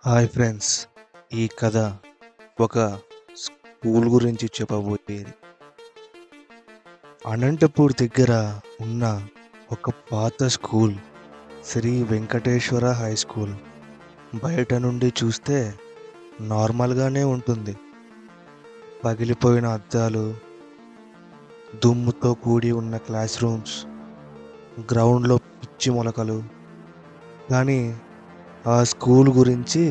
Hi friends, ఈ కథ ఒక స్కూల్ గురించి చెప్పబోయేది. అనంతపూర్ దగ్గర ఉన్న ఒక పాత school, Shri Venkateswara high school. బయట నుండి చూస్తే నార్మల్గానే ఉంటుంది. పగిలిపోయిన అద్దాలు, దుమ్ముతో కూడి ఉన్న క్లాస్ రూమ్స్, గ్రౌండ్లో పిచ్చి మొలకలు. కానీ ఆ స్కూల్ గురించి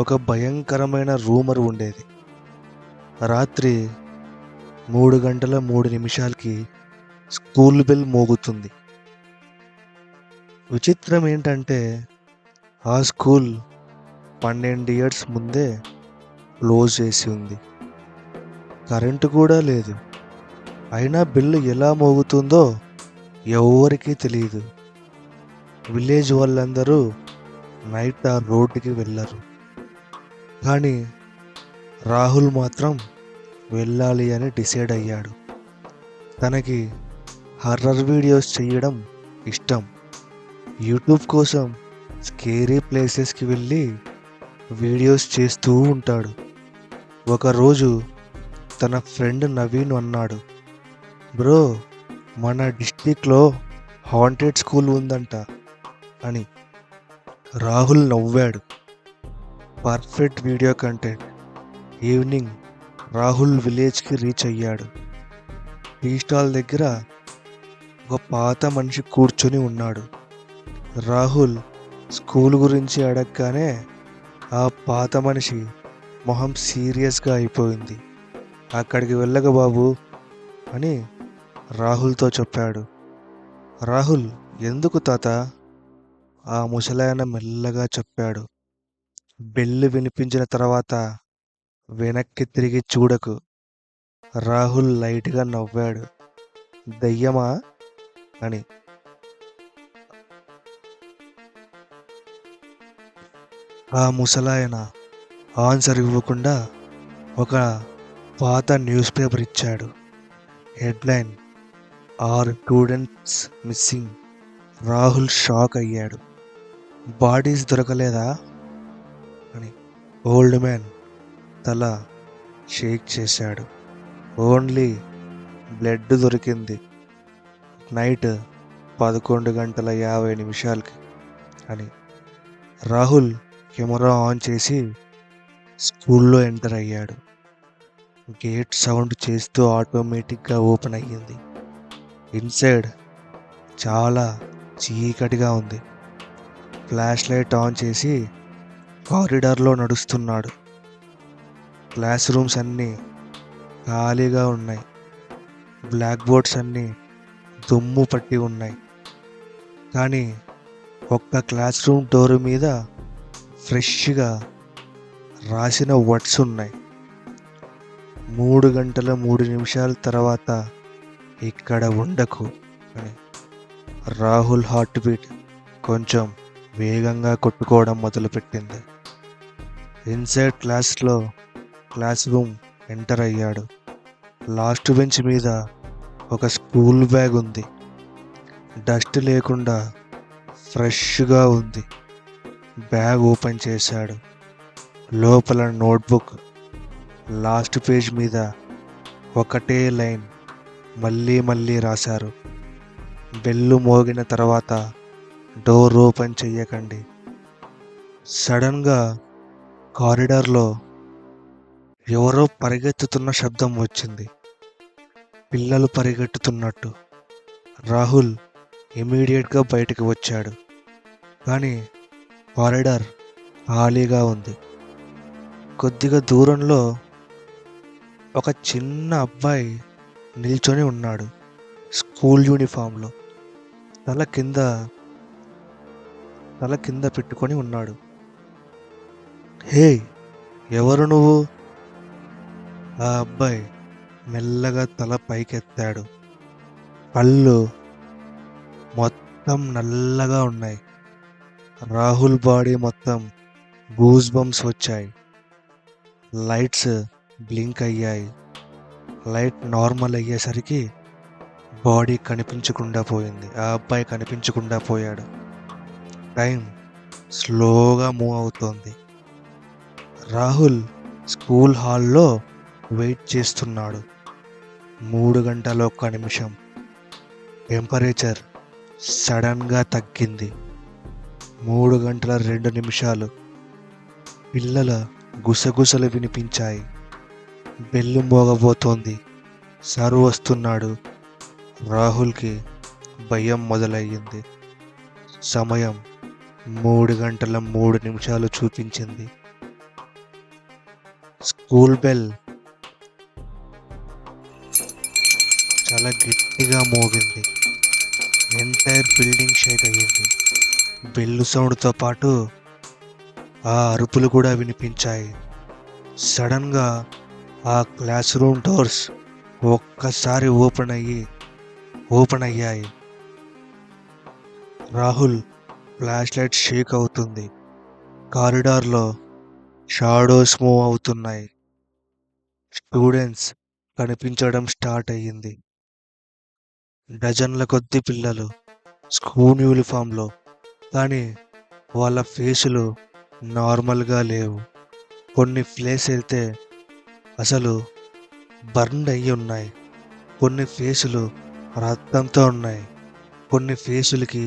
ఒక భయంకరమైన రూమర్ ఉండేది. రాత్రి 3:03 స్కూల్ బెల్ మోగుతుంది. విచిత్రం ఏంటంటే ఆ స్కూల్ 12 ఇయర్స్ ముందే క్లోజ్ చేసి ఉంది. కరెంటు కూడా లేదు. అయినా బెల్ ఎలా మోగుతుందో ఎవరికీ తెలియదు. విలేజ్ వాళ్ళందరూ నైట్ ఆ రోడ్డుకి వెళ్ళరు. కానీ రాహుల్ మాత్రం వెళ్ళాలి అని డిసైడ్ అయ్యాడు. తనకి హర్రర్ వీడియోస్ చేయడం ఇష్టం. యూట్యూబ్ కోసం స్కేరీ ప్లేసెస్కి వెళ్ళి వీడియోస్ చేస్తూ ఉంటాడు. ఒకరోజు తన ఫ్రెండ్ నవీన్ అన్నాడు, బ్రో, మన డిస్ట్రిక్ట్లో హాంటెడ్ స్కూల్ ఉందంట అని. రాహుల్ నవ్వాడు. Perfect video content. Evening Rahul విలేజ్కి రీచ్ అయ్యాడు. టీ స్టాల్ దగ్గర ఒక పాత మనిషి కూర్చొని ఉన్నాడు. రాహుల్ స్కూల్ గురించి అడగగానే ఆ పాత మనిషి మొహం సీరియస్గా అయిపోయింది. అక్కడికి వెళ్ళక బాబు అని రాహుల్తో చెప్పాడు. రాహుల్, ఎందుకు తాత? ఆ ముసలాయన మెల్లగా చెప్పాడు. బెల్లు వినిపించిన తర్వాత వెనక్కి తిరిగి చూడకు. రాహుల్ లైట్గా నవ్వాడు. దయ్యమా అని. ఆ ముసలాయన ఆన్సర్ ఇవ్వకుండా ఒక పాత న్యూస్ పేపర్ ఇచ్చాడు. Headline, 6 students missing. Rahul shock అయ్యాడు. బాడీస్ దొరకలేదా అని. ఓల్డ్ మ్యాన్ తల షేక్ చేశాడు. ఓన్లీ బ్లడ్ దొరికింది. నైట్ 11:50 అని. రాహుల్ కెమెరా ఆన్ చేసి స్కూల్లో ఎంటర్ అయ్యాడు. గేట్ సౌండ్ చేస్తూ ఆటోమేటిక్గా ఓపెన్ అయ్యింది. ఇన్సైడ్ చాలా చీకటిగా ఉంది. ఫ్లాష్ లైట్ ఆన్ చేసి కారిడార్లో నడుస్తున్నాడు. క్లాస్ రూమ్స్ అన్నీ ఖాళీగా ఉన్నాయి. బ్లాక్ బోర్డ్స్ అన్నీ దుమ్ము పట్టి ఉన్నాయి. కానీ ఒక్క క్లాస్ రూమ్ డోర్ మీద ఫ్రెష్గా రాసిన వర్డ్స్ ఉన్నాయి. 3:03 తర్వాత ఇక్కడ ఉండకు అని. రాహుల్ హార్ట్ బీట్ కొంచెం వేగంగా కొట్టుకోవడం మొదలుపెట్టింది. ఇన్సైడ్ క్లాస్ రూమ్ ఎంటర్ అయ్యాడు. లాస్ట్ బెంచ్ మీద ఒక స్కూల్ బ్యాగ్ ఉంది. డస్ట్ లేకుండా ఫ్రెష్గా ఉంది. బ్యాగ్ ఓపెన్ చేశాడు. లోపల నోట్బుక్. లాస్ట్ పేజ్ మీద ఒకటే లైన్ మళ్ళీ మళ్ళీ రాశారు. బెల్లు మోగిన తర్వాత డోర్ ఓపెన్ చెయ్యకండి. సడన్గా కారిడార్లో ఎవరో పరిగెత్తుతున్న శబ్దం వచ్చింది. పిల్లలు పరిగెత్తుతున్నట్టు. రాహుల్ ఇమీడియట్గా బయటికి వచ్చాడు. కానీ కారిడార్ ఖాళీగా ఉంది. కొద్దిగా దూరంలో ఒక చిన్న అబ్బాయి నిల్చొని ఉన్నాడు. స్కూల్ యూనిఫామ్లో తల కింద పెట్టుకొని ఉన్నాడు. హే, ఎవరు నువ్వు? ఆ అబ్బాయి మెల్లగా తల పైకెత్తాడు. కళ్ళు మొత్తం నల్లగా ఉన్నాయి. రాహుల్ బాడీ మొత్తం గూస్ బంప్స్ వచ్చాయి. లైట్స్ బ్లింక్ అయ్యాయి. లైట్ నార్మల్ అయ్యేసరికి బాడీ కనిపించకుండా పోయింది. ఆ అబ్బాయి కనిపించకుండా పోయాడు. టైం స్లోగా మూవ్ అవుతోంది. రాహుల్ స్కూల్ హాల్లో వెయిట్ చేస్తున్నాడు. 3 గంటల 1 నిమిషం. టెంపరేచర్ సడన్గా తగ్గింది. 3 గంటల 2 నిమిషాలు. పిల్లల గుసగుసలు వినిపించాయి. బెల్లు మోగబోతోంది. సారు వస్తున్నాడు. రాహుల్కి భయం మొదలయ్యింది. సమయం 3 గంటల 3 నిమిషాలు చూపించింది. స్కూల్ బెల్ చాలా గట్టిగా మోగింది. ఎంటైర్ బిల్డింగ్ షేక్ అయ్యింది. బెల్లు సౌండ్తో పాటు ఆ అరుపులు కూడా వినిపించాయి. సడన్గా ఆ క్లాస్ రూమ్ డోర్స్ ఒక్కసారి ఓపెన్ అయ్యాయి. రాహుల్ ఫ్లాష్ లైట్ షేక్ అవుతుంది. కారిడార్లో షాడోస్ మూవ్ అవుతున్నాయి. స్టూడెంట్స్ కనిపించడం స్టార్ట్ అయ్యింది. డజన్ల కొద్ది పిల్లలు స్కూల్ యూనిఫామ్లో, కానీ వాళ్ళ ఫేసులు నార్మల్గా లేవు. కొన్ని ప్లేస్ అయితే అసలు బర్న్ అయ్యి ఉన్నాయి. కొన్ని ఫేసులు రక్తంతో ఉన్నాయి. కొన్ని ఫేసులకి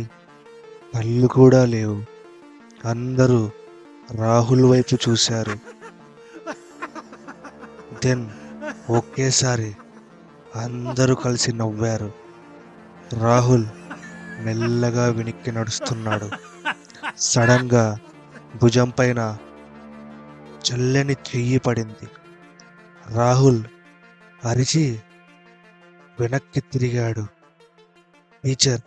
కళ్ళు కూడా లేవు. అందరూ రాహుల్ వైపు చూశారు. దెన్ ఒకేసారి అందరూ కలిసి నవ్వారు. రాహుల్ మెల్లగా వెనక్కి నడుస్తున్నాడు. సడన్గా భుజం పైన చల్లని చెయ్యి పడింది. రాహుల్ అరిచి వెనక్కి తిరిగాడు. టీచర్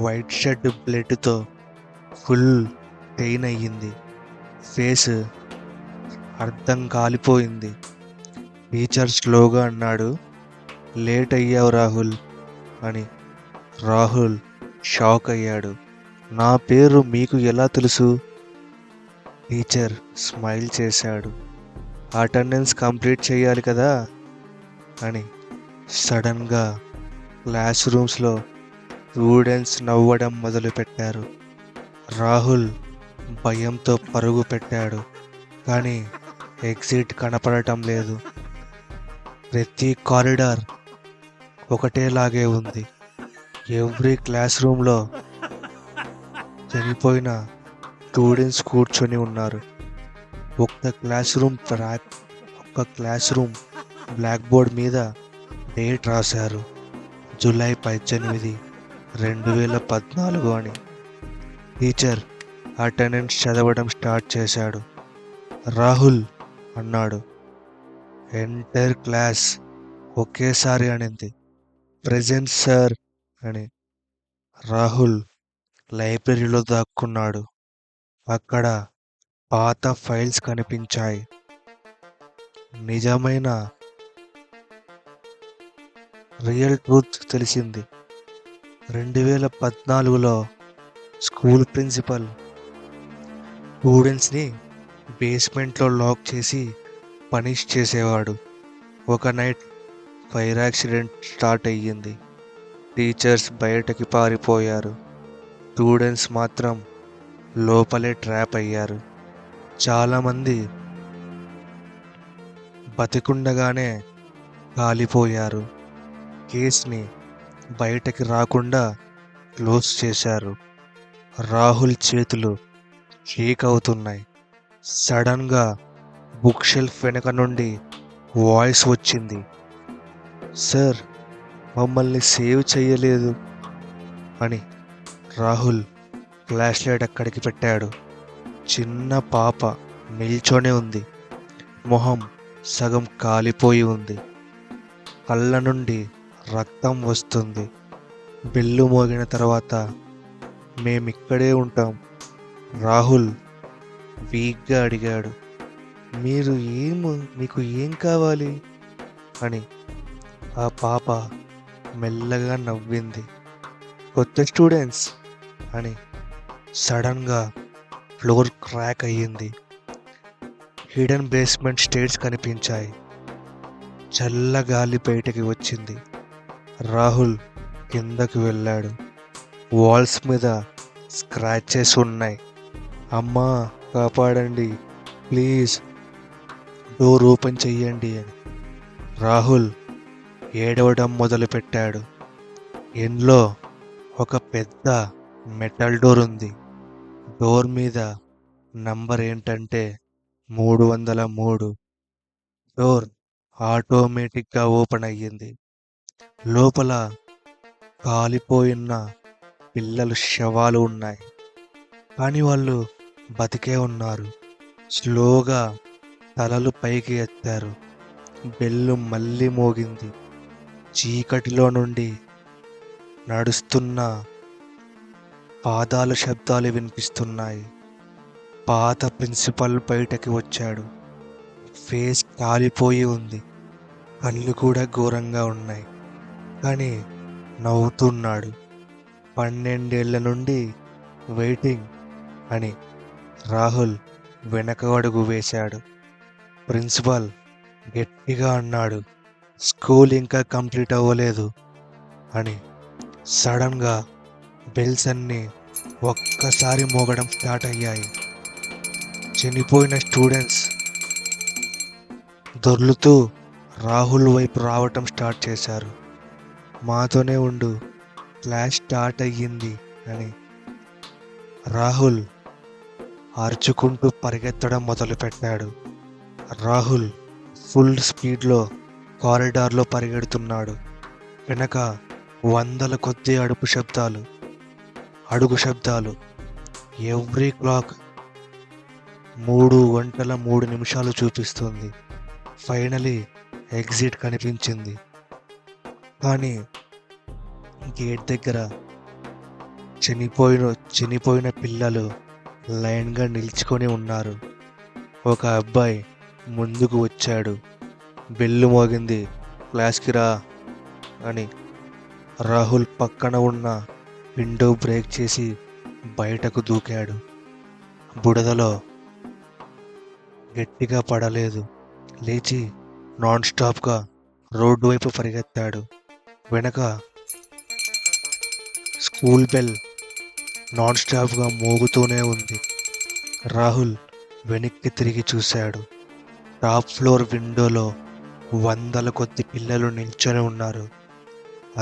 వైట్ షర్ట్ బ్లడ్తో ఫుల్ పెయిన్ అయ్యింది. ఫేస్ అర్థం కాలిపోయింది. టీచర్ స్లోగా అన్నాడు, లేట్ అయ్యావు రాహుల్ అని. రాహుల్ షాక్ అయ్యాడు. నా పేరు మీకు ఎలా తెలుసు? టీచర్ స్మైల్ చేశాడు. అటెండెన్స్ కంప్లీట్ చేయాలి కదా అని. సడన్గా క్లాస్ రూమ్స్లో స్టూడెంట్స్ నవ్వడం మొదలుపెట్టారు. రాహుల్ భయంతో పరుగు పెట్టాడు. కానీ ఎగ్జిట్ కనపడటం లేదు. ప్రతి కారిడార్ ఒకటేలాగే ఉంది. ఎవ్రీ క్లాస్ రూమ్లో చనిపోయిన స్టూడెంట్స్ కూర్చొని ఉన్నారు. ఒక్క క్లాస్ రూమ్ బ్లాక్ బోర్డ్ మీద డేట్ రాశారు, జూలై 18, 2014 అని. టీచర్ అటెండెన్స్ చదవడం స్టార్ట్ చేశాడు. రాహుల్ అన్నాడు. ఎంటైర్ క్లాస్ ఒకేసారి అనింది, ప్రెజెంట్ సార్ అని. రాహుల్ లైబ్రరీలో దాక్కున్నాడు. అక్కడ పాత ఫైల్స్ కనిపించాయి. నిజమైన రియల్ ట్రూత్ తెలిసింది. 2014లో స్కూల్ ప్రిన్సిపల్ స్టూడెంట్స్ని బేస్మెంట్లో లాక్ చేసి పనిష్ చేసేవాడు. ఒక నైట్ ఫైర్ యాక్సిడెంట్ స్టార్ట్ అయ్యింది. టీచర్స్ బయటకి పారిపోయారు. స్టూడెంట్స్ మాత్రం లోపలే ట్రాప్ అయ్యారు. చాలామంది బతికుండగానే కాలిపోయారు. కేస్ని బయటకి రాకుండా క్లోజ్ చేశారు. రాహుల్ చేతులు షేక్ అవుతున్నాయి. సడన్గా బుక్ షెల్ఫ్ వెనక నుండి వాయిస్ వచ్చింది, సార్ మమ్మల్ని సేవ్ చెయ్యలేదు అని. రాహుల్ ఫ్లాష్ లైట్ అక్కడికి పెట్టాడు. చిన్న పాప నిల్చొని ఉంది. మొహం సగం కాలిపోయి ఉంది. కళ్ళ నుండి రక్తం వస్తుంది. బెల్లు మోగిన తర్వాత మేమిక్కడే ఉంటాం, రాహుల్ వీక్గా అడిగాడు. మీకు ఏం కావాలి అని. ఆ పాప మెల్లగా నవ్వింది. కొత్త స్టూడెంట్స్ అని. సడన్గా ఫ్లోర్ క్రాక్ అయ్యింది. హిడెన్ బేస్మెంట్ స్టేర్స్ కనిపించాయి. చల్ల గాలి బయటకి వచ్చింది. రాహుల్ కిందకి వెళ్ళాడు. వాల్స్ మీద స్క్రాచెస్ ఉన్నాయి. అమ్మా, కాపాడండి, ప్లీజ్ డోర్ ఓపెన్ చెయ్యండి అని రాహుల్ ఏడవడం మొదలుపెట్టాడు. ఇంట్లో ఒక పెద్ద మెటల్ డోర్ ఉంది. డోర్ మీద నంబర్ ఏంటంటే 303. డోర్ ఆటోమేటిక్గా ఓపెన్ అయ్యింది. లోపల కాలిపోయిన పిల్లలు శవాలు ఉన్నాయి, కానీ వాళ్ళు బతికే ఉన్నారు. స్లోగా తలలు పైకి ఎత్తారు. బెల్లు మళ్ళీ మోగింది. చీకటిలో నుండి నడుస్తున్న పాదాల శబ్దాలు వినిపిస్తున్నాయి. పాత ప్రిన్సిపల్ బయటకి వచ్చాడు. ఫేస్ కాలిపోయి ఉంది. కళ్ళు కూడా ఘోరంగా ఉన్నాయి, కానీ నవ్వుతున్నాడు. 12 ఏళ్ల నుండి వెయిటింగ్ అని రాహుల్ వెనక అడుగు వేశాడు. ప్రిన్సిపల్ గట్టిగా అన్నాడు, స్కూల్ ఇంకా కంప్లీట్ అవ్వలేదు అని. సడన్గా బెల్స్ అన్నీ ఒక్కసారి మోగడం స్టార్ట్ అయ్యాయి. చనిపోయిన స్టూడెంట్స్ దొర్లుతూ రాహుల్ వైపు రావటం స్టార్ట్ చేశారు. మాతోనే ఉండు, క్లాస్ స్టార్ట్ అయ్యింది అని. రాహుల్ అరుచుకుంటూ పరిగెత్తడం మొదలుపెట్టాడు. రాహుల్ ఫుల్ స్పీడ్లో కారిడార్లో పరిగెడుతున్నాడు. వెనక వందల కొద్ది అడుగు శబ్దాలు. ఎవ్రీ క్లాక్ 3 గంటల 3 నిమిషాలు చూపిస్తుంది. ఫైనలీ ఎగ్జిట్ కనిపించింది. కానీ గేట్ దగ్గర చనిపోయిన పిల్లలు లైన్గా నిల్చుకొని ఉన్నారు. ఒక అబ్బాయి ముందుకు వచ్చాడు. బెల్లు మోగింది, క్లాస్కి రా అని. రాహుల్ పక్కన ఉన్న విండో బ్రేక్ చేసి బయటకు దూకాడు. బుడదలో గట్టిగా పడలేదు. లేచి నాన్ స్టాప్గా రోడ్డు వైపు పరిగెత్తాడు. వెనక స్కూల్ బెల్ నాన్ స్టాప్గా మోగుతూనే ఉంది. రాహుల్ వెనక్కి తిరిగి చూశాడు. టాప్ ఫ్లోర్ విండోలో వందల కొద్ది పిల్లలు నిల్చొని ఉన్నారు.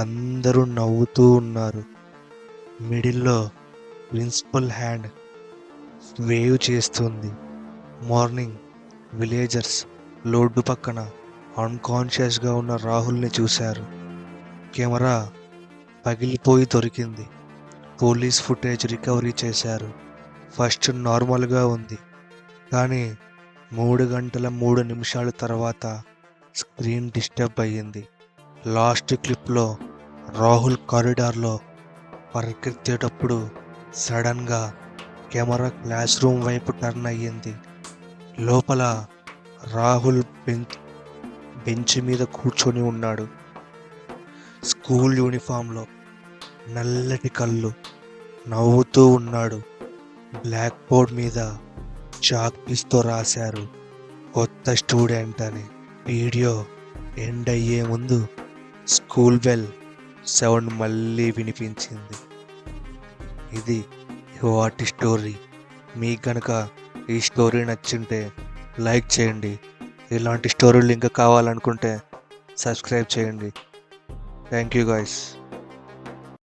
అందరూ నవ్వుతూ ఉన్నారు. మిడిల్లో ప్రిన్సిపల్ హ్యాండ్ వేవ్ చేస్తుంది. మార్నింగ్ విలేజర్స్ రోడ్డు పక్కన అన్కాన్షియస్గా ఉన్న రాహుల్ని చూశారు. కెమెరా పగిలిపోయి దొరికింది. పోలీస్ ఫుటేజ్ రికవరీ చేశారు. ఫస్ట్ నార్మల్గా ఉంది, కానీ 3 గంటల 3 నిమిషాల తర్వాత స్క్రీన్ డిస్టర్బ్ అయ్యింది. లాస్ట్ క్లిప్లో రాహుల్ కారిడార్లో పరిగెత్తేటప్పుడు సడన్గా కెమెరా క్లాస్ రూమ్ వైపు టర్న్ అయ్యింది. లోపల రాహుల్ బెంచ్ మీద కూర్చొని ఉన్నాడు. స్కూల్ యూనిఫామ్లో, నల్లటి కళ్ళు, నవ్వుతూ ఉన్నాడు. బ్లాక్ బోర్డ్ మీద చాక్ పీస్తో రాశారు, కొత్త స్టూడెంట్ అని. వీడియో ఎండ్ అయ్యే ముందు స్కూల్ బెల్ సౌండ్ మళ్ళీ వినిపించింది. ఇది వాటి స్టోరీ. మీకు కనుక ఈ స్టోరీ నచ్చింటే లైక్ చేయండి. ఇలాంటి స్టోరీలు ఇంకా కావాలనుకుంటే సబ్స్క్రైబ్ చేయండి. Thank you guys.